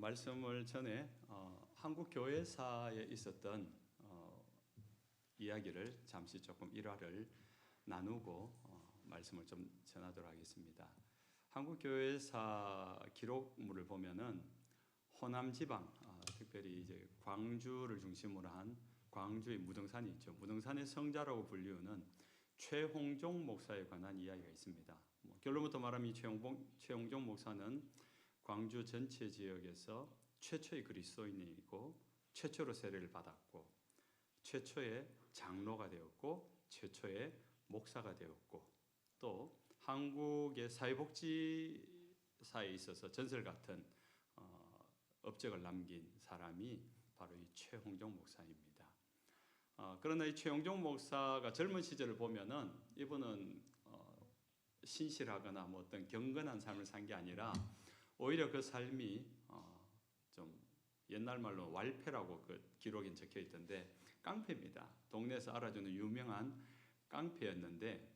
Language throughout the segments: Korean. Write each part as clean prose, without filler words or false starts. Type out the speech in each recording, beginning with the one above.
말씀을 전에 한국 교회사에 있었던 이야기를 잠시 조금 일화를 나누고 말씀을 좀 전하도록 하겠습니다. 한국 교회사 기록물을 보면은 호남 지방, 특별히 이제 광주를 중심으로 한 광주의 무등산이 있죠. 무등산의 성자라고 불리우는 최홍종 목사에 관한 이야기가 있습니다. 결론부터 말하면 최홍종 목사는 광주 전체 지역에서 최초의 그리스도인이고 최초로 세례를 받았고 최초의 장로가 되었고 최초의 목사가 되었고 또 한국의 사회복지사에 있어서 전설 같은 업적을 남긴 사람이 바로 이 최홍종 목사입니다. 그러나 이 최홍종 목사가 젊은 시절을 보면은 이분은 신실하거나 뭐 어떤 경건한 삶을 산 게 아니라 오히려 그 삶이 좀 옛날 말로 왈패라고 그 기록에 적혀 있던데 깡패입니다. 동네에서 알아주는 유명한 깡패였는데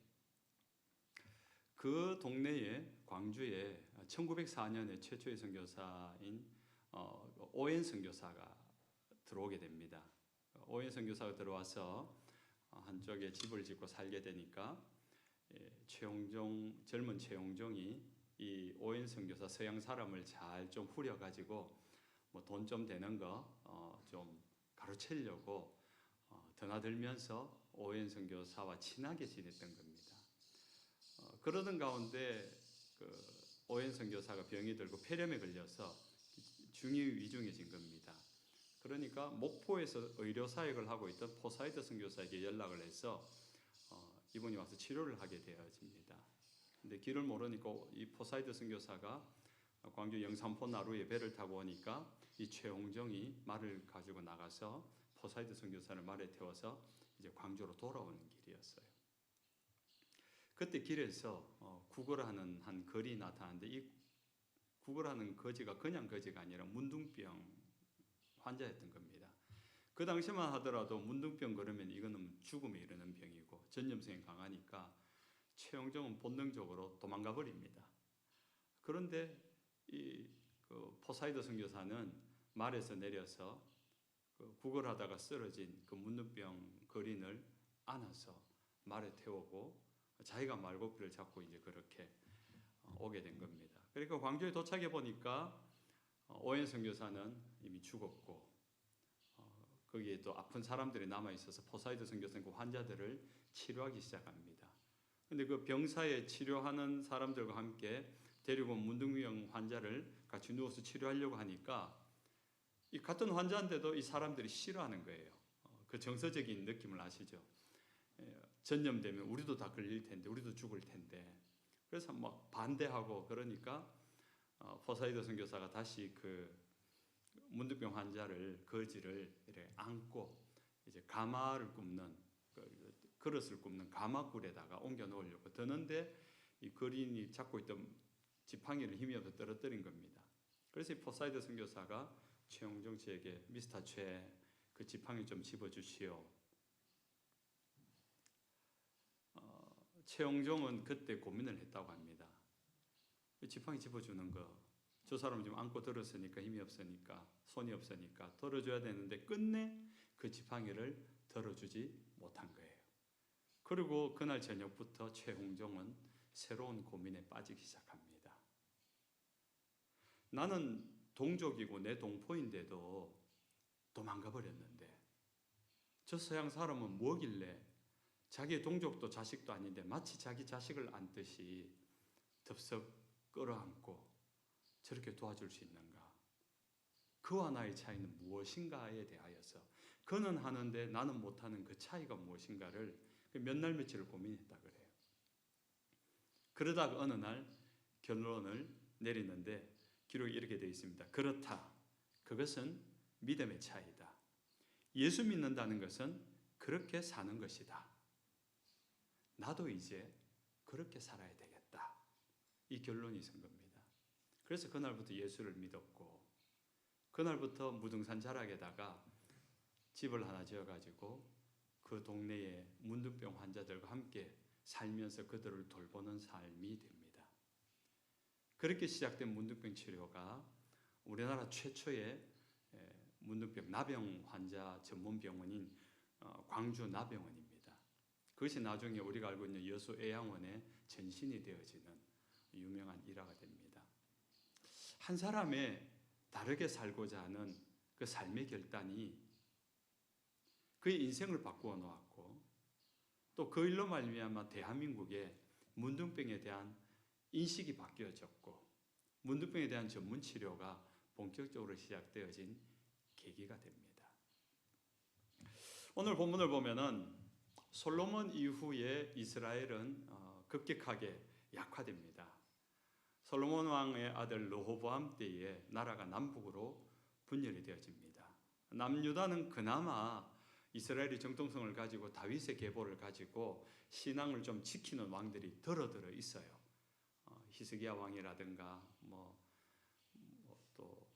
그 동네에 광주에 1904년에 최초의 선교사인 오엔 선교사가 들어오게 됩니다. 오엔 선교사가 들어와서 한쪽에 집을 짓고 살게 되니까 젊은 최홍종이 이 오엔 선교사 서양 사람을 잘 좀 후려가지고 뭐 돈 좀 되는 거 좀 가르치려고 드나들면서 오엔 선교사와 친하게 지냈던 겁니다. 그러던 가운데 그 오엔 선교사가 병이 들고 폐렴에 걸려서 중위위중해진 겁니다. 그러니까 목포에서 의료 사역을 하고 있던 포사이드 선교사에게 연락을 해서 이분이 와서 치료를 하게 되어집니다. 근데 길을 모르니까 이 포사이드 선교사가 광주 영산포 나루에 배를 타고 오니까 이 최홍종이 말을 가지고 나가서 포사이드 선교사를 말에 태워서 이제 광주로 돌아오는 길이었어요. 그때 길에서 구걸하는 한 거리 나타났는데 이 구걸하는 거지가 그냥 거지가 아니라 문둥병 환자였던 겁니다. 그 당시만 하더라도 문둥병 그러면 이거는 죽음에 이르는 병이고 전염성이 강하니까 최홍종은 본능적으로 도망가 버립니다. 그런데 그 포사이드 선교사는 말에서 내려서 그 구걸하다가 쓰러진 그 문둥병 거린을 안아서 말에 태우고 자기가 말고기를 잡고 이제 그렇게 오게 된 겁니다. 그러니까 광주에 도착해 보니까 오엔 선교사는 이미 죽었고 거기에 또 아픈 사람들이 남아 있어서 포사이드 선교사는 그 환자들을 치료하기 시작합니다. 근데 그 병사에 치료하는 사람들과 함께 데리고 온 문둥병 환자를 같이 누워서 치료하려고 하니까 이 같은 환자인데도 이 사람들이 싫어하는 거예요. 그 정서적인 느낌을 아시죠? 전염되면 우리도 다 걸릴 텐데, 우리도 죽을 텐데. 그래서 막 반대하고 그러니까 포사이드 선교사가 다시 그 문둥병 환자를 거지를 이렇게 안고 이제 가마를 굽는 그릇을 굽는 가마굴에다가 옮겨 놓으려고 드는데 이 거린이 잡고 있던 지팡이를 힘이 없어 떨어뜨린 겁니다. 그래서 이 포사이드 선교사가 최홍종 씨에게 미스터 최 그 지팡이 좀 집어주시오. 최홍종은 그때 고민을 했다고 합니다. 지팡이 집어주는 거, 저 사람은 지금 안고 들었으니까 힘이 없으니까 손이 없으니까 들어줘야 되는데 끝내 그 지팡이를 들어주지 못한 거예요. 그리고 그날 저녁부터 최홍종은 새로운 고민에 빠지기 시작합니다. 나는 동족이고 내 동포인데도 도망가 버렸는데 저 서양 사람은 뭐길래 자기의 동족도 자식도 아닌데 마치 자기 자식을 안듯이 덥석 끌어안고 저렇게 도와줄 수 있는가? 그와 나의 차이는 무엇인가에 대하여서 그는 하는데 나는 못하는 그 차이가 무엇인가를 몇 날 며칠을 고민했다 그래요. 그러다가 어느 날 결론을 내리는데 기록이 이렇게 되어 있습니다. 그렇다. 그것은 믿음의 차이다. 예수 믿는다는 것은 그렇게 사는 것이다. 나도 이제 그렇게 살아야 되겠다. 이 결론이 선 겁니다. 그래서 그날부터 예수를 믿었고 그날부터 무등산 자락에다가 집을 하나 지어가지고 그 동네의 문둥병 환자들과 함께 살면서 그들을 돌보는 삶이 됩니다. 그렇게 시작된 문둥병 치료가 우리나라 최초의 문둥병 나병 환자 전문 병원인 광주 나병원입니다. 그것이 나중에 우리가 알고 있는 여수 애양원의 전신이 되어지는 유명한 일화가 됩니다. 한 사람의 다르게 살고자 하는 그 삶의 결단이 그의 인생을 바꾸어 놓았고, 또 그 일로 말미암아 대한민국의 문둥병에 대한 인식이 바뀌어졌고, 문둥병에 대한 전문 치료가 본격적으로 시작되어진 계기가 됩니다. 오늘 본문을 보면은 솔로몬 이후에 이스라엘은 급격하게 약화됩니다. 솔로몬 왕의 아들 르호보암 때에 나라가 남북으로 분열이 되어집니다. 남유다는 그나마 이스라엘이 정통성을 가지고 다윗의 계보를 가지고 신앙을 좀 지키는 왕들이 들어 있어요. 히스기야 왕이라든가 또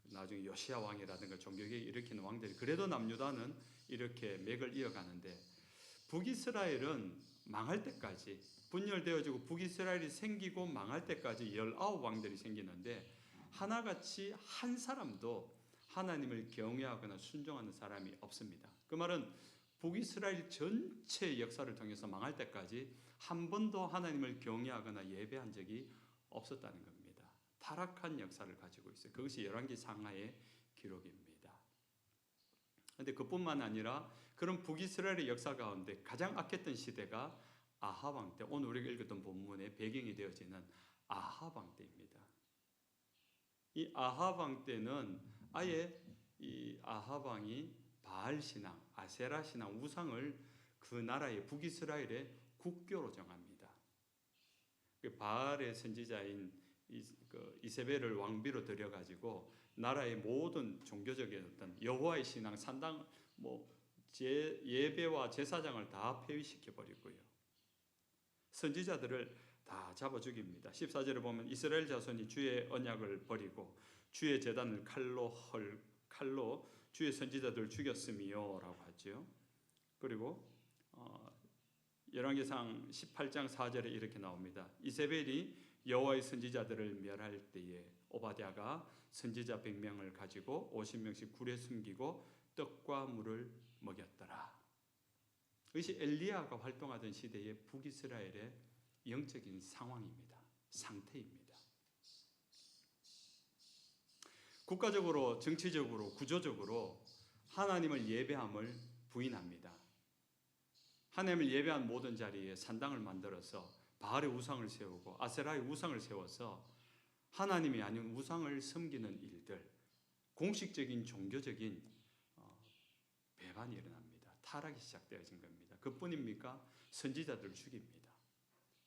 나중에 요시야 왕이라든가 종교개혁 일으키는 왕들이, 그래도 남유다는 이렇게 맥을 이어가는데, 북이스라엘은 망할 때까지, 분열되어지고 북이스라엘이 생기고 망할 때까지 19왕들이 생기는데 하나같이 한 사람도 하나님을 경외하거나 순종하는 사람이 없습니다. 그 말은 북이스라엘 전체 역사를 통해서 망할 때까지 한 번도 하나님을 경외하거나 예배한 적이 없었다는 겁니다. 타락한 역사를 가지고 있어요. 그것이 열왕기 상하의 기록입니다. 그런데 그뿐만 아니라 그런 북이스라엘의 역사 가운데 가장 악했던 시대가 아합 왕 때, 오늘 우리가 읽었던 본문의 배경이 되어지는 아합 왕 때입니다. 이 아합 왕 때는 아예 이 아합 왕이 바알 신앙, 아세라 신앙, 우상을 그 나라의 북이스라엘의 국교로 정합니다. 바알의 선지자인 이세벨을 왕비로 들여가지고 나라의 모든 종교적인 어떤 여호와의 신앙, 산당, 예배와 제사장을 다 폐위시켜 버리고요. 선지자들을 다 잡아 죽입니다. 14절에 보면 이스라엘 자손이 주의 언약을 버리고 주의 제단을 칼로 주의 선지자들을 죽였음이요라고 하죠. 그리고 열왕기상 18장 4절에 이렇게 나옵니다. 이세벨이 여호와의 선지자들을 멸할 때에 오바댜가 선지자 100명을 가지고 50명씩 굴에 숨기고 떡과 물을 먹였더라. 이것이 엘리야가 활동하던 시대의 북이스라엘의 영적인 상황입니다. 상태입니다. 국가적으로, 정치적으로, 구조적으로 하나님을 예배함을 부인합니다. 하나님을 예배한 모든 자리에 산당을 만들어서 바알의 우상을 세우고 아세라의 우상을 세워서 하나님이 아닌 우상을 섬기는 일들, 공식적인 종교적인 배반이 일어납니다. 타락이 시작되어진 겁니다. 그뿐입니까? 선지자들을 죽입니다.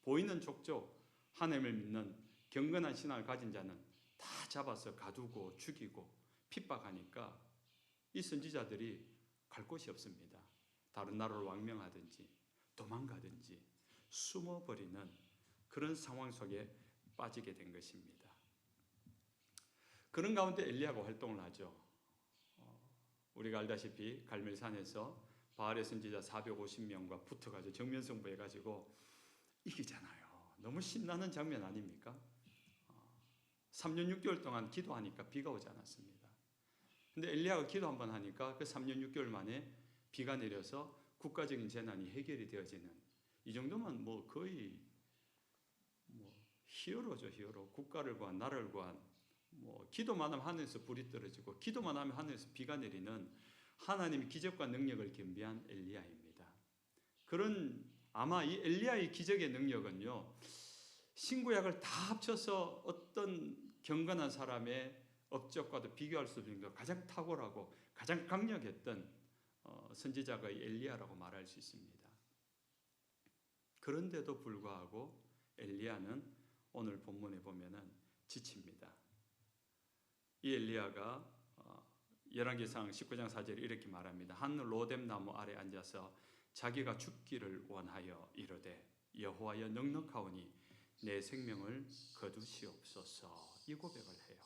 보이는 족족 하나님을 믿는 경건한 신앙을 가진 자는 다 잡아서 가두고 죽이고 핍박하니까 이 선지자들이 갈 곳이 없습니다. 다른 나라로 왕명하든지 도망가든지 숨어버리는 그런 상황 속에 빠지게 된 것입니다. 그런 가운데 엘리야가 활동을 하죠. 우리가 알다시피 갈멜산에서 바알의 선지자 450명과 붙어가지고 정면승부해가지고 이기잖아요. 너무 신나는 장면 아닙니까? 3년 6개월 동안 기도하니까 비가 오지 않았습니다. 근데 엘리야가 기도 한번 하니까 그 3년 6개월 만에 비가 내려서 국가적인 재난이 해결이 되어지는, 이 정도면 거의 히어로죠, 히어로. 국가를 구한, 나라를 구한, 기도만 하면 하늘에서 불이 떨어지고 기도만 하면 하늘에서 비가 내리는 하나님의 기적과 능력을 겸비한 엘리야입니다. 아마 이 엘리야의 기적의 능력은요, 신구약을 다 합쳐서 어떤 경건한 사람의 업적과도 비교할 수 없는 정도로 가장 탁월하고 가장 강력했던 선지자가 엘리야라고 말할 수 있습니다. 그런데도 불구하고 엘리야는 오늘 본문에 보면은 지칩니다. 이 엘리야가 열왕기상 19장 4절에 이렇게 말합니다. 한 로뎀 나무 아래 앉아서 자기가 죽기를 원하여 이르되 여호와여 넉넉하오니 내 생명을 거두시옵소서, 이 고백을 해요.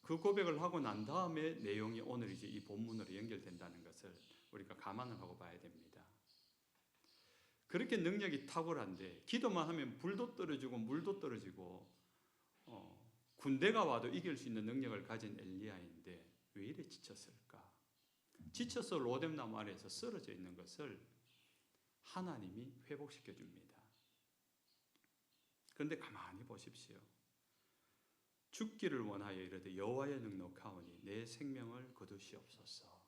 그 고백을 하고 난 다음에 내용이 오늘 이제 이 본문으로 연결된다는 것을 우리가 감안을 하고 봐야 됩니다. 그렇게 능력이 탁월한데 기도만 하면 불도 떨어지고 물도 떨어지고 군대가 와도 이길 수 있는 능력을 가진 엘리야인데 왜 이래 지쳤을까? 지쳐서 로뎀나무 아래에서 쓰러져 있는 것을 하나님이 회복시켜 줍니다. 그런데 가만히 보십시오. 죽기를 원하여 이르되 여호와의 능력하오니 내 생명을 거두시옵소서.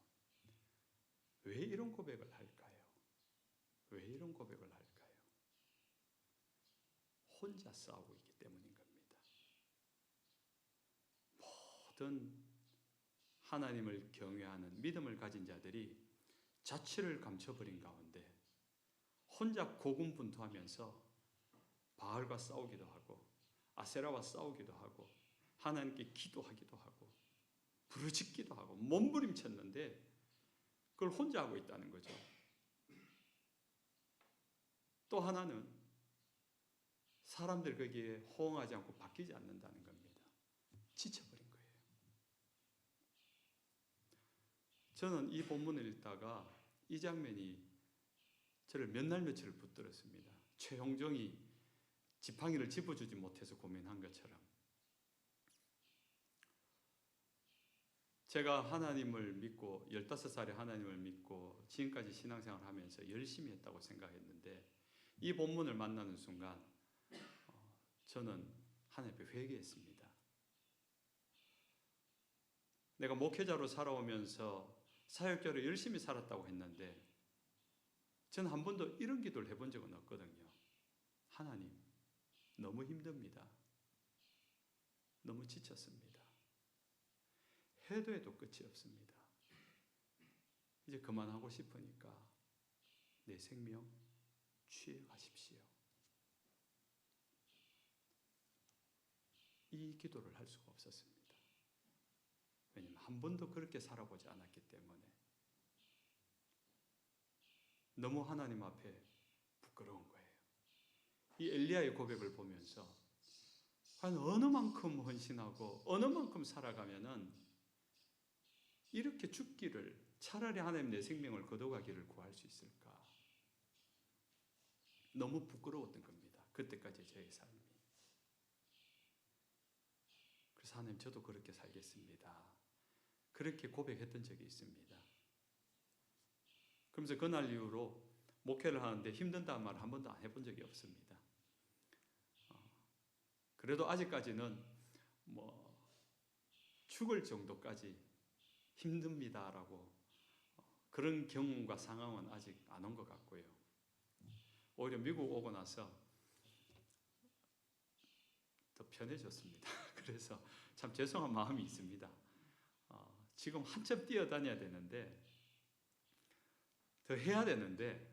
왜 이런 고백을 할까요? 왜 이런 고백을 할까요? 혼자 싸우고 있기 때문인 겁니다. 모든 하나님을 경외하는 믿음을 가진 자들이 자취를 감춰버린 가운데 혼자 고군분투하면서 바알과 싸우기도 하고 아세라와 싸우기도 하고 하나님께 기도하기도 하고 부르짖기도 하고 몸부림쳤는데 그걸 혼자 하고 있다는 거죠. 또 하나는 사람들 거기에 호응하지 않고 바뀌지 않는다는 겁니다. 지쳐버린 거예요. 저는 이 본문을 읽다가 이 장면이 저를 몇 날 며칠을 붙들었습니다. 최홍정이 지팡이를 짚어주지 못해서 고민한 것처럼 제가 하나님을 믿고 15살에 하나님을 믿고 지금까지 신앙생활을 하면서 열심히 했다고 생각했는데 이 본문을 만나는 순간 저는 하나님 앞에 회개했습니다. 내가 목회자로 살아오면서 사역자로 열심히 살았다고 했는데 저는 한 번도 이런 기도를 해본 적은 없거든요. 하나님, 너무 힘듭니다. 너무 지쳤습니다. 해도 해도 끝이 없습니다. 이제 그만하고 싶으니까 내 생명 취해 가십시오. 이 기도를 할 수가 없었습니다. 왜냐하면 한 번도 그렇게 살아보지 않았기 때문에 너무 하나님 앞에 부끄러운 거예요. 이 엘리야의 고백을 보면서 한 어느 만큼 헌신하고 어느 만큼 살아가면은 이렇게 죽기를 차라리 하나님 내 생명을 거둬가기를 구할 수 있을까? 너무 부끄러웠던 겁니다. 그때까지 저의 삶이. 그래서 하나님 저도 그렇게 살겠습니다. 그렇게 고백했던 적이 있습니다. 그러면서 그날 이후로 목회를 하는데 힘든다는 말을 한 번도 안 해본 적이 없습니다. 그래도 아직까지는 죽을 정도까지 힘듭니다라고 그런 경험과 상황은 아직 안 온 것 같고요. 오히려 미국 오고 나서 더 편해졌습니다. 그래서 참 죄송한 마음이 있습니다. 지금 한참 뛰어다녀야 되는데 더 해야 되는데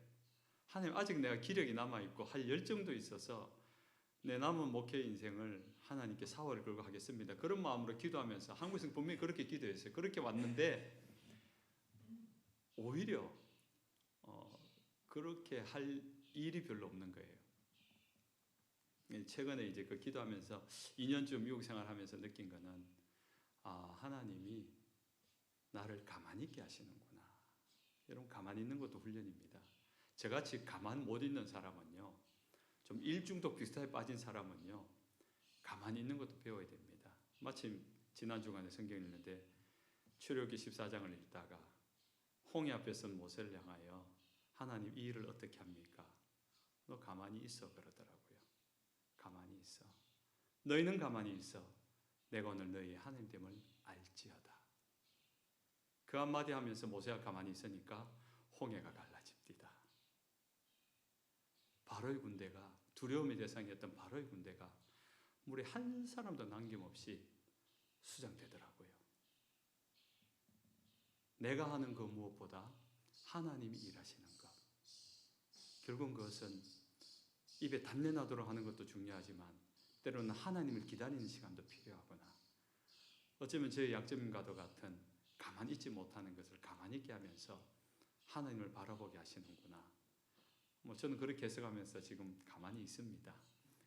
하나님 아직 내가 기력이 남아있고 할 열정도 있어서 내 남은 목회 인생을 하나님께 사활을 걸고 하겠습니다. 그런 마음으로 기도하면서 한국에서 분명히 그렇게 기도했어요. 그렇게 왔는데 오히려 그렇게 할 일이 별로 없는 거예요. 최근에 이제 그 기도하면서 2년쯤 미국 생활하면서 느낀 거는 하나님이 나를 가만히 있게 하시는구나. 여러분 가만히 있는 것도 훈련입니다. 저같이 가만 못 있는 사람은요. 좀 일중독 비슷하게 빠진 사람은요. 가만히 있는 것도 배워야 됩니다. 마침 지난 주간에 성경 읽는데 출애굽기 14장을 읽다가 홍해 앞에 선 모세를 향하여 하나님 이 일을 어떻게 합니까? 너 가만히 있어 그러더라고요. 가만히 있어. 너희는 가만히 있어. 내가 오늘 너희의 하나님됨을 알지어다. 그 한마디 하면서 모세가 가만히 있으니까 홍해가 갈라집니다. 바로의 군대가 두려움의 대상이었던 바로의 군대가 물에 한 사람도 남김없이 수장되더라고요. 내가 하는 그 무엇보다 하나님이 일하시는 것. 결국은 그것은 입에 단내 나도록 하는 것도 중요하지만 때로는 하나님을 기다리는 시간도 필요하구나. 어쩌면 저의 약점과도 같은 가만히 있지 못하는 것을 가만히 있게 하면서 하나님을 바라보게 하시는구나. 저는 그렇게 해석하면서 지금 가만히 있습니다.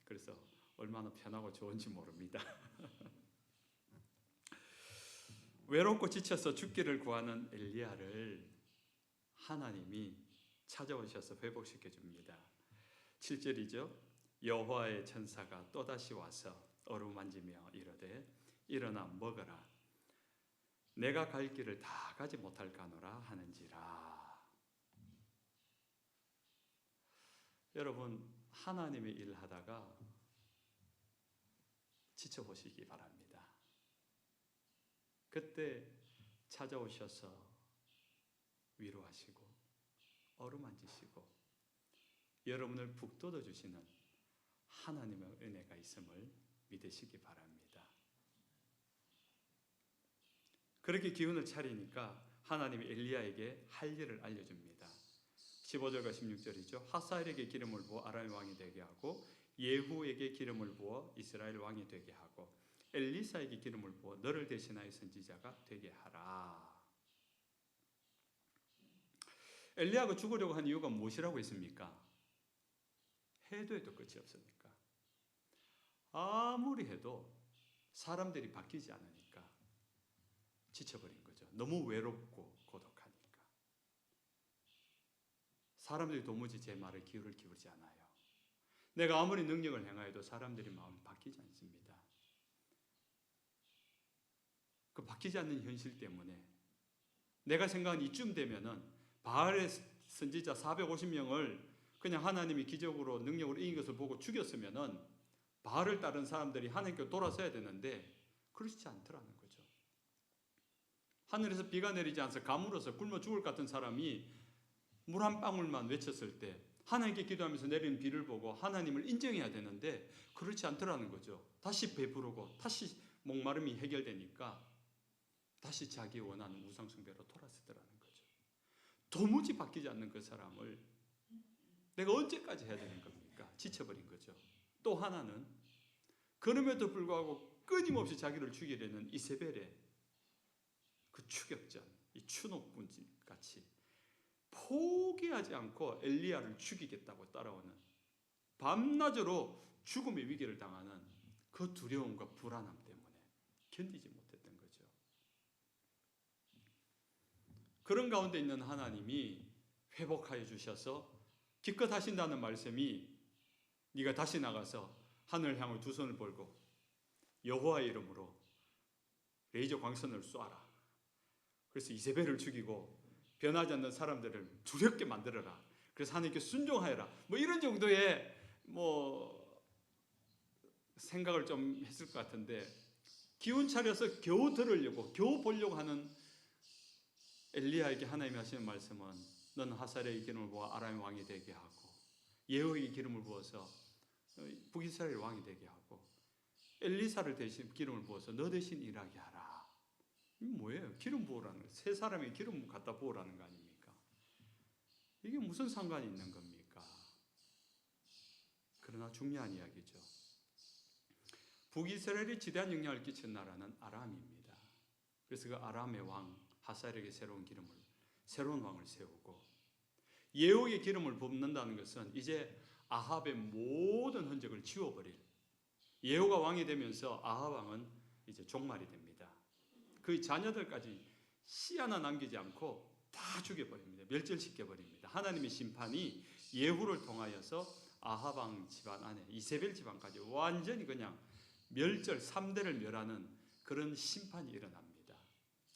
그래서 얼마나 편하고 좋은지 모릅니다. 외롭고 지쳐서 죽기를 구하는 엘리야를 하나님이 찾아오셔서 회복시켜 줍니다. 7절이죠. 여호와의 천사가 또다시 와서 어루만지며 이르되 일어나 먹어라. 내가 갈 길을 다 가지 못할까노라 하는지라. 여러분, 하나님의 일을 하다가 지쳐보시기 바랍니다. 그때 찾아오셔서 위로하시고 어루만지시고 여러분을 북돋워 주시는 하나님의 은혜가 있음을 믿으시기 바랍니다. 그렇게 기운을 차리니까 하나님이 엘리야에게 할 일을 알려줍니다. 15절과 16절이죠. 하사엘에게 기름을 부어 아람의 왕이 되게 하고 예후에게 기름을 부어 이스라엘 왕이 되게 하고 엘리사에게 기름을 부어 너를 대신하여 선지자가 되게 하라. 엘리야가 죽으려고 한 이유가 무엇이라고 했습니까? 해도 끝이 없으니까. 아무리 해도 사람들이 바뀌지 않으니까 지쳐버린 거죠. 너무 외롭고 고독하니까. 사람들이 도무지 제 말에 귀를 기울이지 않아요. 내가 아무리 능력을 행하여도 사람들이 마음이 바뀌지 않습니다. 그 바뀌지 않는 현실 때문에 내가 생각한 이쯤 되면은 바알의 선지자 450명을 그냥 하나님이 기적으로 능력으로 이긴 것을 보고 죽였으면은 바알을 따른 사람들이 하나님께 돌아서야 되는데 그렇지 않더라는 거죠. 하늘에서 비가 내리지 않아서 가물어서 굶어 죽을 것 같은 사람이 물 한 방울만 외쳤을 때 하나님께 기도하면서 내리는 비를 보고 하나님을 인정해야 되는데 그렇지 않더라는 거죠. 다시 배부르고 다시 목마름이 해결되니까 다시 자기 원하는 우상숭배로 돌아서더라는 거죠. 도무지 바뀌지 않는 그 사람을 내가 언제까지 해야 되는 겁니까? 지쳐버린 거죠. 또 하나는 그럼에도 불구하고 끊임없이 자기를 죽이려는 이세벨의 그 추격전, 이 추노꾼 같이 포기하지 않고 엘리야를 죽이겠다고 따라오는 밤낮으로 죽음의 위기를 당하는 그 두려움과 불안함 때문에 견디지 못했던 거죠. 그런 가운데 있는 하나님이 회복하여 주셔서 기껏 하신다는 말씀이 네가 다시 나가서 하늘 향을 두 손을 벌고 여호와의 이름으로 레이저 광선을 쏘아라. 그래서 이세벨을 죽이고 변하지 않는 사람들을 두렵게 만들어라. 그래서 하나님께 순종하여라. 뭐 이런 정도의 생각을 좀 했을 것 같은데 기운 차려서 겨우 들으려고 겨우 보려고 하는 엘리야에게 하나님이 하시는 말씀은 너는 하사엘의 기름을 부어 아람의 왕이 되게 하고 예후에게 기름을 부어서 북이스라엘 왕이 되게 하고 엘리사를 대신 기름을 부어서 너 대신 일하게 하라. 이게 뭐예요? 기름 부으라는 거예요. 세 사람에게 기름 갖다 부으라는 거 아닙니까? 이게 무슨 상관이 있는 겁니까? 그러나 중요한 이야기죠. 북이스라엘이 지대한 영향을 끼친 나라는 아람입니다. 그래서 그 아람의 왕 하사엘에게 새로운 왕을 세우고 예후의 기름을 붓는다는 것은 이제 아합의 모든 흔적을 지워버릴, 예후가 왕이 되면서 아합 왕은 이제 종말이 됩니다. 그의 자녀들까지 씨 하나 남기지 않고 다 죽여버립니다. 멸절시켜버립니다. 하나님의 심판이 예후를 통하여서 아합 왕 집안 안에 이세벨 집안까지 완전히 그냥 멸절 3대를 멸하는 그런 심판이 일어납니다.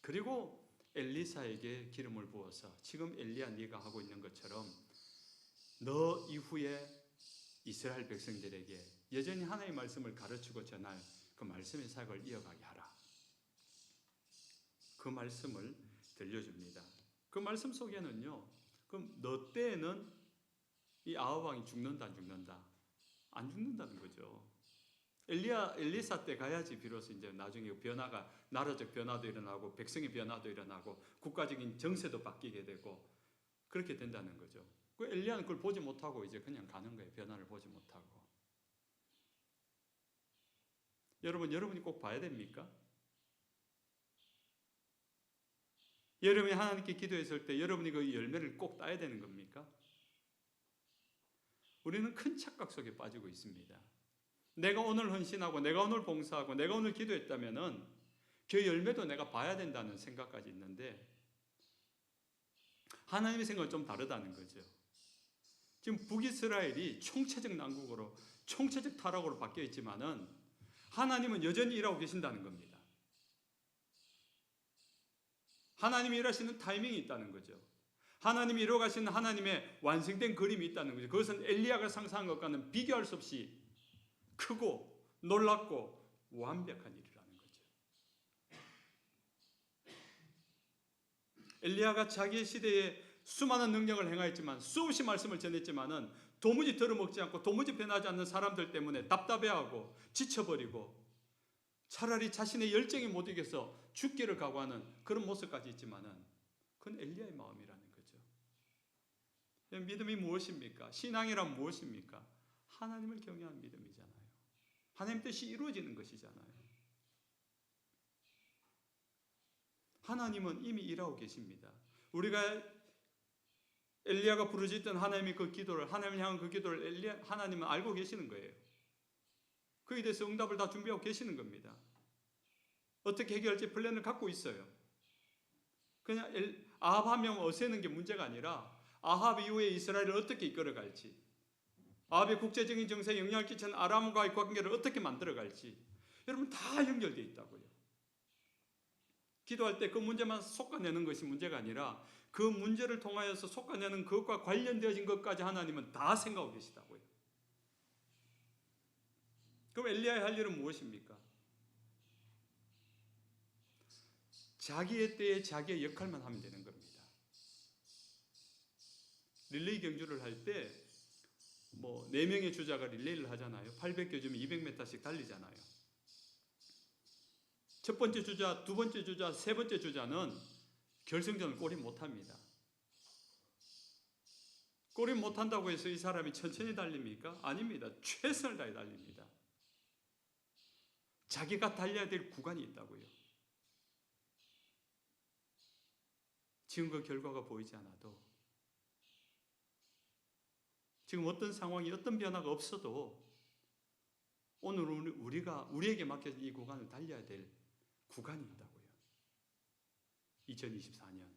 그리고 엘리사에게 기름을 부어서 지금 엘리야 네가 하고 있는 것처럼 너 이후에 이스라엘 백성들에게 여전히 하나님의 말씀을 가르치고 전할 그 말씀의 사역을 이어가게 하라. 그 말씀을 들려줍니다. 그 말씀 속에는요, 그럼 너 때에는 이 아합 왕이 죽는다 안 죽는다? 안 죽는다는 거죠. 엘리사 때 가야지 비로소 이제 나중에 변화가 나라적 변화도 일어나고 백성의 변화도 일어나고 국가적인 정세도 바뀌게 되고 그렇게 된다는 거죠. 그 엘리야는 그걸 보지 못하고 이제 그냥 가는 거예요. 변화를 보지 못하고. 여러분이 꼭 봐야 됩니까? 여러분이 하나님께 기도했을 때 여러분이 그 열매를 꼭 따야 되는 겁니까? 우리는 큰 착각 속에 빠지고 있습니다. 내가 오늘 헌신하고 내가 오늘 봉사하고 내가 오늘 기도했다면은 그 열매도 내가 봐야 된다는 생각까지 있는데 하나님의 생각은 좀 다르다는 거죠. 지금 북이스라엘이 총체적 난국으로 총체적 타락으로 바뀌어 있지만은 하나님은 여전히 일하고 계신다는 겁니다. 하나님이 일하시는 타이밍이 있다는 거죠. 하나님이 이루어가시는 하나님의 완성된 그림이 있다는 거죠. 그것은 엘리야가 상상한 것과는 비교할 수 없이 크고 놀랍고 완벽한 일이라는 거죠. 엘리야가 자기의 시대에 수많은 능력을 행하였지만, 수없이 말씀을 전했지만은 도무지 들어먹지 않고 도무지 변하지 않는 사람들 때문에 답답해하고 지쳐버리고 차라리 자신의 열정이 못 이겨서 죽기를 각오하는 그런 모습까지 있지만은 그건 엘리야의 마음이라는 거죠. 믿음이 무엇입니까? 신앙이란 무엇입니까? 하나님을 경외하는 믿음이잖아요. 하나님 뜻이 이루어지는 것이잖아요. 하나님은 이미 일하고 계십니다. 우리가 엘리야가 부르짖던 하나님의 그 기도를, 하나님을 향한 그 기도를 하나님은 알고 계시는 거예요. 그에 대해서 응답을 다 준비하고 계시는 겁니다. 어떻게 해결할지 플랜을 갖고 있어요. 그냥 아합 한 명 없애는 게 문제가 아니라 아합 이후에 이스라엘을 어떻게 이끌어갈지, 아합의 국제적인 정세에 영향을 끼치는 아람과의 관계를 어떻게 만들어갈지, 여러분 다 연결되어 있다고요. 기도할 때 그 문제만 솎아내는 것이 문제가 아니라 그 문제를 통하여서 솎아내는 그것과 관련되어진 것까지 하나님은 다 생각하고 계시다고요. 그럼 엘리야의 할 일은 무엇입니까? 자기의 때에 자기의 역할만 하면 되는 겁니다. 릴레이 경주를 할 때 4명의 주자가 릴레이를 하잖아요. 800개 주면 200m씩 달리잖아요. 첫 번째 주자, 두 번째 주자, 세 번째 주자는 결승전을 꼬리 못합니다. 꼬리 못한다고 해서 이 사람이 천천히 달립니까? 아닙니다. 최선을 다해 달립니다. 자기가 달려야 될 구간이 있다고요. 지금 그 결과가 보이지 않아도, 지금 어떤 상황이 어떤 변화가 없어도 오늘 우리에게 맡겨진 이 구간을 달려야 될 구간이 있다고요. 2024년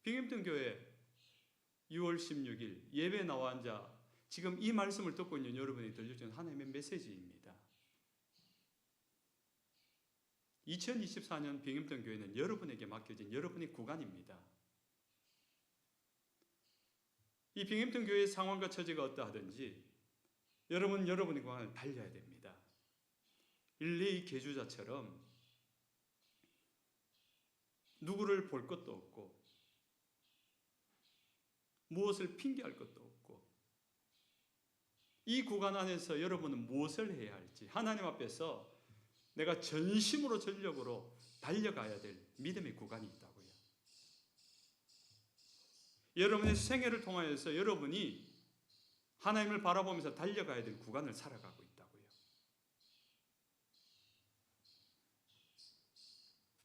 빙햄턴 교회 6월 16일 예배 나와 앉아 지금 이 말씀을 듣고 있는 여러분이 들려주는 하나님의 메시지입니다. 2024년 빙햄턴 교회는 여러분에게 맡겨진 여러분의 구간입니다. 이 빙햄턴 교회의 상황과 처지가 어떠하든지 여러분의 구간을 달려야 됩니다. 릴레이 개주자처럼 누구를 볼 것도 없고 무엇을 핑계할 것도 없고, 이 구간 안에서 여러분은 무엇을 해야 할지 하나님 앞에서 내가 전심으로 전력으로 달려가야 될 믿음의 구간이 있다고요. 여러분의 생애를 통하여서 여러분이 하나님을 바라보면서 달려가야 될 구간을 살아가고 있다고요.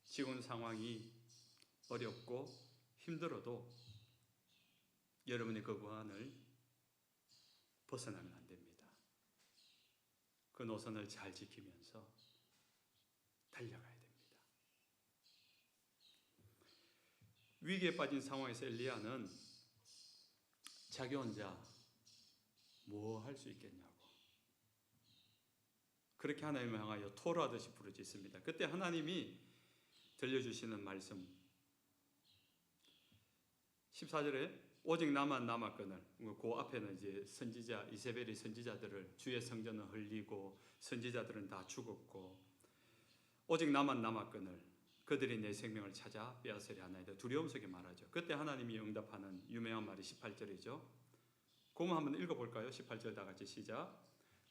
지금 상황이 어렵고 힘들어도 여러분의 그 구간을 벗어나면 안 됩니다. 그 노선을 잘 지키면서 달려가야 됩니다. 위기에 빠진 상황에서 엘리야는 자기 혼자 뭐 할 수 있겠냐고 그렇게 하나님을 향하여 토로하듯이 부르짖습니다. 그때 하나님이 들려주시는 말씀 14절에 오직 나만 남았거늘, 그 앞에는 이제 선지자 이세벨이 선지자들을, 주의 성전은 흘리고 선지자들은 다 죽었고 오직 나만 남았거늘 그들이 내 생명을 찾아 빼앗으려 하나이다. 두려움 속에 말하죠. 그때 하나님이 응답하는 유명한 말이 18절이죠. 그럼 한번 읽어볼까요? 18절 다 같이 시작.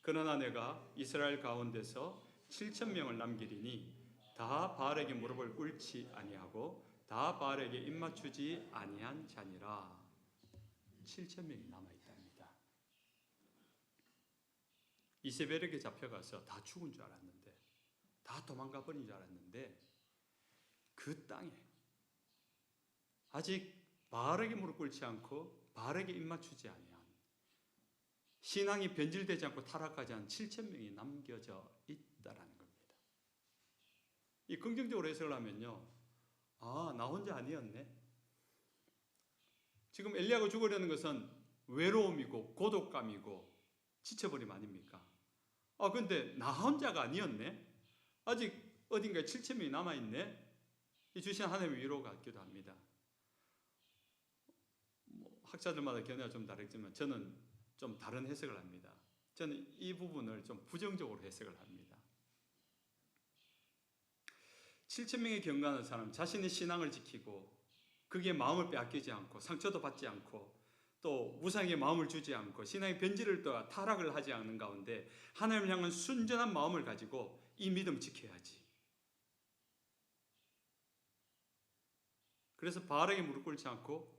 그러나 내가 이스라엘 가운데서 7,000명을 남기리니 다 바알에게 무릎을 꿇지 아니하고 다 바알에게 입맞추지 아니한 자니라. 7,000명이 남아있답니다. 이세벨에게 잡혀가서 다 죽은 줄 알았는데, 다 도망가 버린 줄 알았는데 그 땅에 아직 바알에게 무릎 꿇지 않고 바알에게 입맞추지 아니한, 신앙이 변질되지 않고 타락하지 않은 7,000명이 남겨져 있다라는 겁니다. 이 긍정적으로 해석을 하면요, 나 혼자 아니었네. 지금 엘리야가 죽으려는 것은 외로움이고 고독감이고 지쳐버림 아닙니까? 근데 나 혼자가 아니었네. 아직 어딘가에 7,000명이 남아있네. 이 주신 하나님의 위로가 같기도 합니다. 학자들마다 견해가 좀 다르지만 저는 좀 다른 해석을 합니다. 저는 이 부분을 좀 부정적으로 해석을 합니다. 7,000명의 경건한 사람, 자신의 신앙을 지키고 그게 마음을 빼앗기지 않고 상처도 받지 않고 또 우상의 마음을 주지 않고 신앙의 변질을 또 타락을 하지 않는 가운데 하나님을 향한 순전한 마음을 가지고 이 믿음 지켜야지. 그래서 바알에게 무릎 꿇지 않고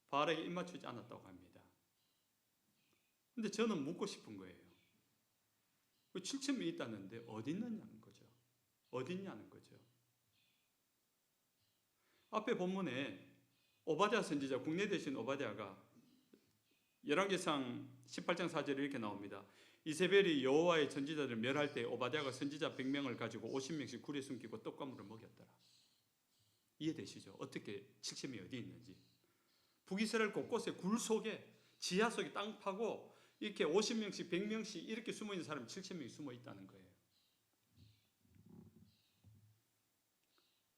바알에게 입맞추지 않았다고 합니다. 근데 저는 묻고 싶은 거예요. 7,000명이 있다는데 어디 있느냐는 거죠. 어디 있냐는 거죠. 앞에 본문에 오바댜 선지자, 국내 대신 오바댜가 열왕기상 18장 4절에 이렇게 나옵니다. 이세벨이 여호와의 선지자들을 멸할 때 오바댜가 선지자 100명을 가지고 50명씩 굴에 숨기고 떡과물을 먹였더라. 이해되시죠? 어떻게 7,000명이 어디 있는지. 북이스라엘 곳곳에 굴 속에 지하 속에 땅 파고 이렇게 50명씩 100명씩 이렇게 숨어있는 사람이 7,000명이 숨어 있다는 거예요.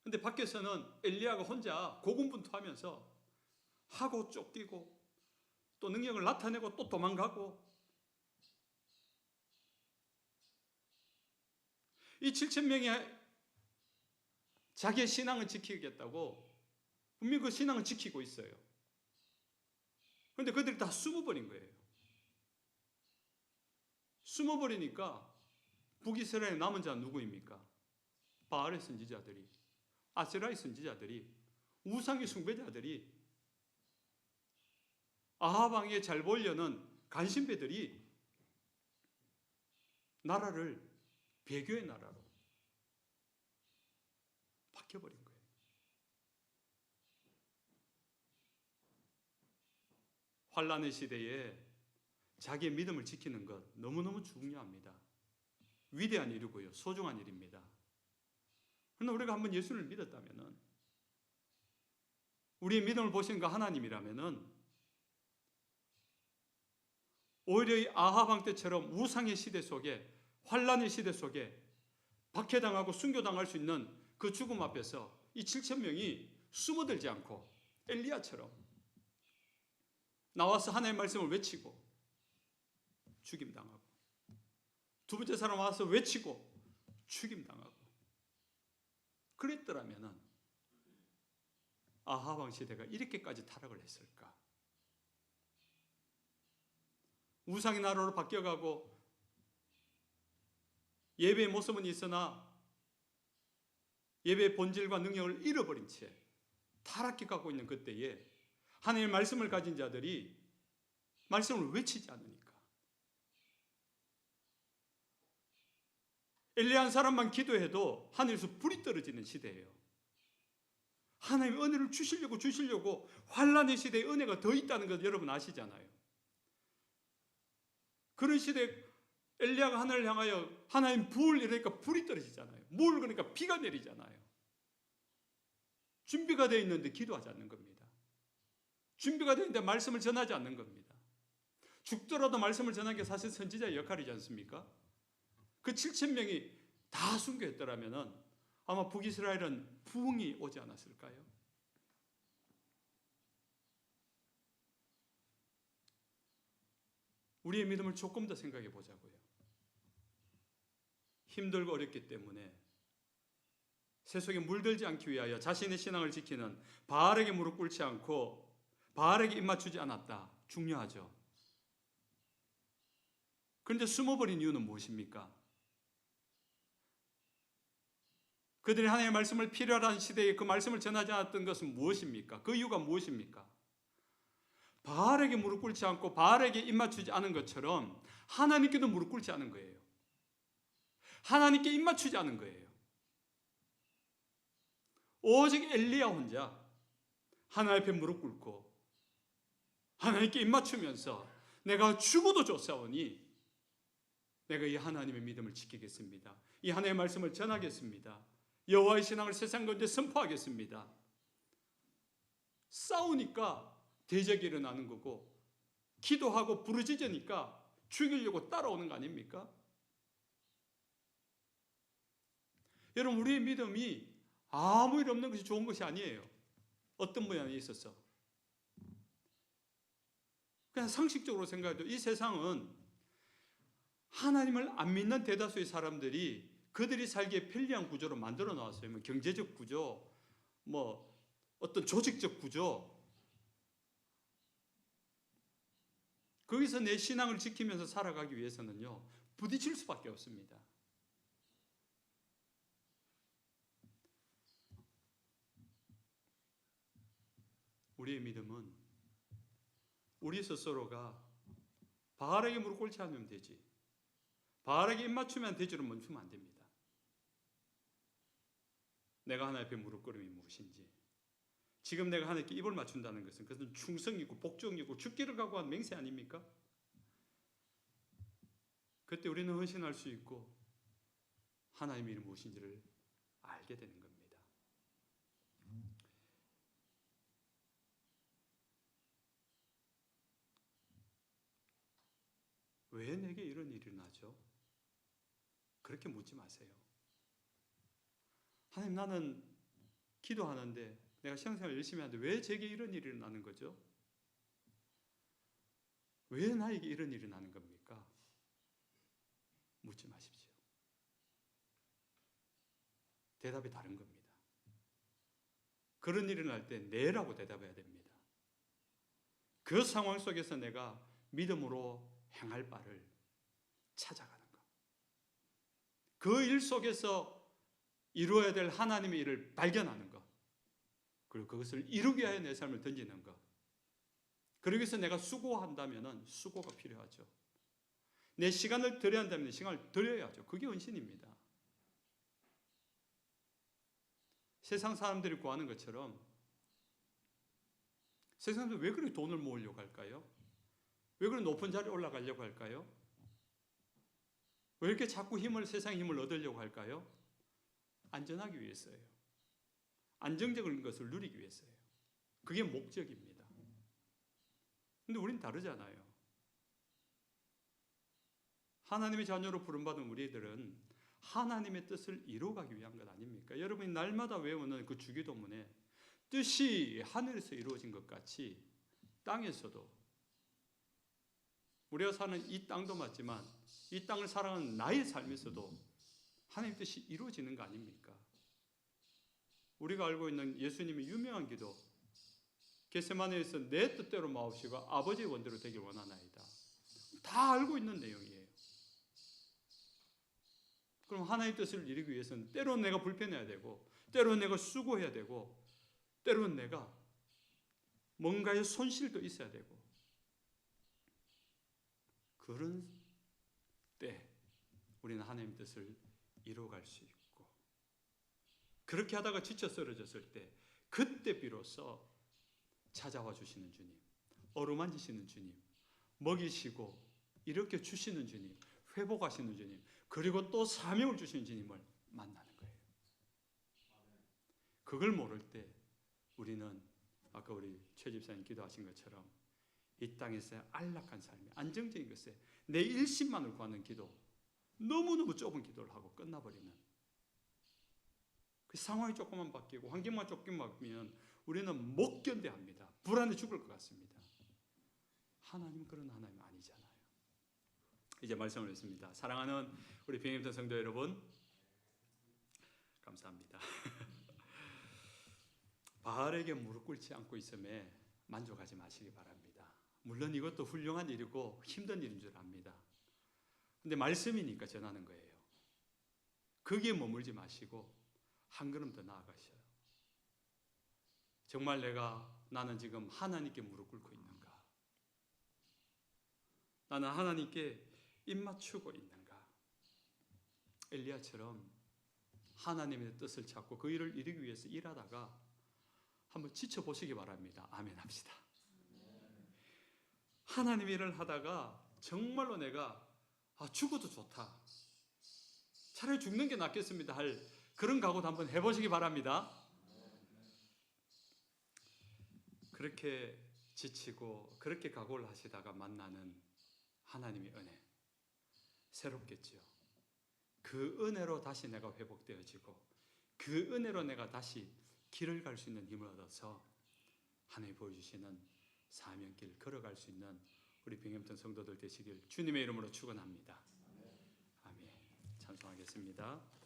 근데 밖에서는 엘리야가 혼자 고군분투하면서 하고 쫓기고 또 능력을 나타내고 또 도망가고 이 7,000명이 자기의 신앙을 지키겠다고 분명히 그 신앙을 지키고 있어요. 그런데 그들이 다 숨어버린 거예요. 숨어버리니까 북이스라엘에 남은 자는 누구입니까? 바알의 선지자들이, 아세라의 선지자들이, 우상의 숭배자들이, 아합 왕에게 잘 보이려는 간신배들이 나라를 배교의 나라로 바뀌어버린 거예요. 환란의 시대에 자기의 믿음을 지키는 것 너무너무 중요합니다. 위대한 일이고요. 소중한 일입니다. 그러나 우리가 한번 예수를 믿었다면 우리의 믿음을 보신 그 하나님이라면 오히려 이 아합 왕 때처럼 우상의 시대 속에 환란의 시대 속에 박해당하고 순교당할 수 있는 그 죽음 앞에서 이 7,000명이 숨어들지 않고 엘리야처럼 나와서 하나님의 말씀을 외치고 죽임당하고 두 번째 사람 와서 외치고 죽임당하고 그랬더라면 아합 왕 시대가 이렇게까지 타락을 했을까? 우상의 나라로 바뀌어가고 예배의 모습은 있으나 예배의 본질과 능력을 잃어버린 채 타락해 가고 있는 그때에 하나님의 말씀을 가진 자들이 말씀을 외치지 않으니까 엘리야 한 사람만 기도해도 하늘에서 불이 떨어지는 시대예요. 하나님의 은혜를 주시려고 환란의 시대에 은혜가 더 있다는 것 여러분 아시잖아요. 그런 시대에 엘리야가 하늘을 향하여 하나님 불 이러니까 불이 떨어지잖아요. 물 그러니까 비가 내리잖아요. 준비가 되어 있는데 기도하지 않는 겁니다. 준비가 되어 있는데 말씀을 전하지 않는 겁니다. 죽더라도 말씀을 전하는 게 사실 선지자의 역할이지 않습니까? 그 7,000명이 다 순교했더라면 아마 북이스라엘은 부흥이 오지 않았을까요? 우리의 믿음을 조금 더 생각해 보자고요. 힘들고 어렵기 때문에 세속에 물들지 않기 위하여 자신의 신앙을 지키는 바알에게 무릎 꿇지 않고 바알에게 입맞추지 않았다. 중요하죠. 그런데 숨어버린 이유는 무엇입니까? 그들이 하나님의 말씀을 필요한 시대에 그 말씀을 전하지 않았던 것은 무엇입니까? 그 이유가 무엇입니까? 바알에게 무릎 꿇지 않고 바알에게 입맞추지 않은 것처럼 하나님께도 무릎 꿇지 않은 거예요. 하나님께 입맞추지 않은 거예요. 오직 엘리야 혼자 하나님 앞에 무릎 꿇고 하나님께 입맞추면서 내가 죽어도 좋사오니 내가 이 하나님의 믿음을 지키겠습니다. 이 하나님의 말씀을 전하겠습니다. 여호와의 신앙을 세상 가운데 선포하겠습니다. 싸우니까 대적이 일어나는 거고 기도하고 부르짖으니까 죽이려고 따라오는 거 아닙니까? 여러분, 우리의 믿음이 아무 일 없는 것이 좋은 것이 아니에요. 어떤 분야에 있어서. 그냥 상식적으로 생각해도 이 세상은 하나님을 안 믿는 대다수의 사람들이 그들이 살기에 편리한 구조로 만들어 놨어요. 뭐 경제적 구조, 뭐 어떤 조직적 구조. 거기서 내 신앙을 지키면서 살아가기 위해서는요, 부딪힐 수밖에 없습니다. 우리의 믿음은 우리 스스로가 바알에게 무릎 꿇지 않으면 되지, 바알에게 입맞추면 되지로 멈추면 안 됩니다. 내가 하나님 앞에 무릎 꿇음이 무엇인지, 지금 내가 하나님께 입을 맞춘다는 것은 그것은 충성이고 복종이고 죽기를 각오한 맹세 아닙니까? 그때 우리는 헌신할 수 있고 하나님의 일이 무엇인지를 알게 되는 겁니다. 왜 내게 이런 일이 일어나죠? 그렇게 묻지 마세요. 하나님, 나는 기도하는데, 내가 신앙생활 열심히 하는데 왜 제게 이런 일이 일어나는 거죠? 왜 나에게 이런 일이 일어나는 겁니까? 묻지 마십시오. 대답이 다른 겁니다. 그런 일이 일어날 때 네라고 대답해야 됩니다. 그 상황 속에서 내가 믿음으로 행할 바를 찾아가는 것. 그 일 속에서 이루어야 될 하나님의 일을 발견하는 것. 그리고 그것을 이루기 위하여 내 삶을 던지는 것. 그러기 위해서 내가 수고한다면 수고가 필요하죠. 내 시간을 들여야 한다면 시간을 들여야죠. 그게 헌신입니다. 세상 사람들이 구하는 것처럼, 세상 사람들이 왜 그렇게 돈을 모으려고 할까요? 왜 그런 높은 자리에 올라가려고 할까요? 왜 이렇게 자꾸 세상의 힘을 얻으려고 할까요? 안전하기 위해서예요. 안정적인 것을 누리기 위해서예요. 그게 목적입니다. 근데 우린 다르잖아요. 하나님의 자녀로 부름받은 우리들은 하나님의 뜻을 이루어가기 위한 것 아닙니까? 여러분이 날마다 외우는 그 주기도문에 뜻이 하늘에서 이루어진 것 같이 땅에서도, 우리가 사는 이 땅도 맞지만 이 땅을 살아가는 나의 삶에서도 하나님의 뜻이 이루어지는 거 아닙니까? 우리가 알고 있는 예수님의 유명한 기도, 겟세마네에서 내 뜻대로 마옵시고 아버지의 원대로 되길 원하나이다. 다 알고 있는 내용이에요. 그럼 하나님의 뜻을 이루기 위해서는 때로는 내가 불편해야 되고, 때로는 내가 수고해야 되고, 때로는 내가 뭔가의 손실도 있어야 되고, 그런 때 우리는 하나님의 뜻을 이루어갈 수 있고, 그렇게 하다가 지쳐 쓰러졌을 때 그때 비로소 찾아와 주시는 주님, 어루만지시는 주님, 먹이시고 이렇게 주시는 주님, 회복하시는 주님, 그리고 또 사명을 주시는 주님을 만나는 거예요. 그걸 모를 때 우리는 아까 우리 최 집사님 기도하신 것처럼 이 땅에서의 안락한 삶, 안정적인 것에 내 일심만을 구하는 기도, 너무너무 좁은 기도를 하고 끝나버리는, 그 상황이 조금만 바뀌고 환경만 조금 바뀌면 우리는 못 견뎌합니다. 불안해 죽을 것 같습니다. 하나님 그런 하나님 아니잖아요. 이제 말씀을 했습니다. 사랑하는 우리 빙의부터 성도 여러분, 감사합니다. 바알에게 무릎 꿇지 않고 있음에 만족하지 마시기 바랍니다. 물론 이것도 훌륭한 일이고 힘든 일인 줄 압니다. 근데 말씀이니까 전하는 거예요. 거기에 머물지 마시고 한 걸음 더 나아가셔요. 정말 나는 지금 하나님께 무릎 꿇고 있는가? 나는 하나님께 입 맞추고 있는가? 엘리야처럼 하나님의 뜻을 찾고 그 일을 이루기 위해서 일하다가 한번 지쳐보시기 바랍니다. 아멘 합시다. 하나님 일을 하다가 정말로 내가 죽어도 좋다, 차라리 죽는 게 낫겠습니다 할 그런 각오도 한번 해보시기 바랍니다. 그렇게 지치고 그렇게 각오를 하시다가 만나는 하나님의 은혜 새롭겠지요. 그 은혜로 다시 내가 회복되어지고 그 은혜로 내가 다시 길을 갈 수 있는 힘을 얻어서 하나님 보여주시는 사명길 걸어갈 수 있는 우리 빙햄턴 성도들 되시길 주님의 이름으로 축원합니다. 아멘. 찬송하겠습니다.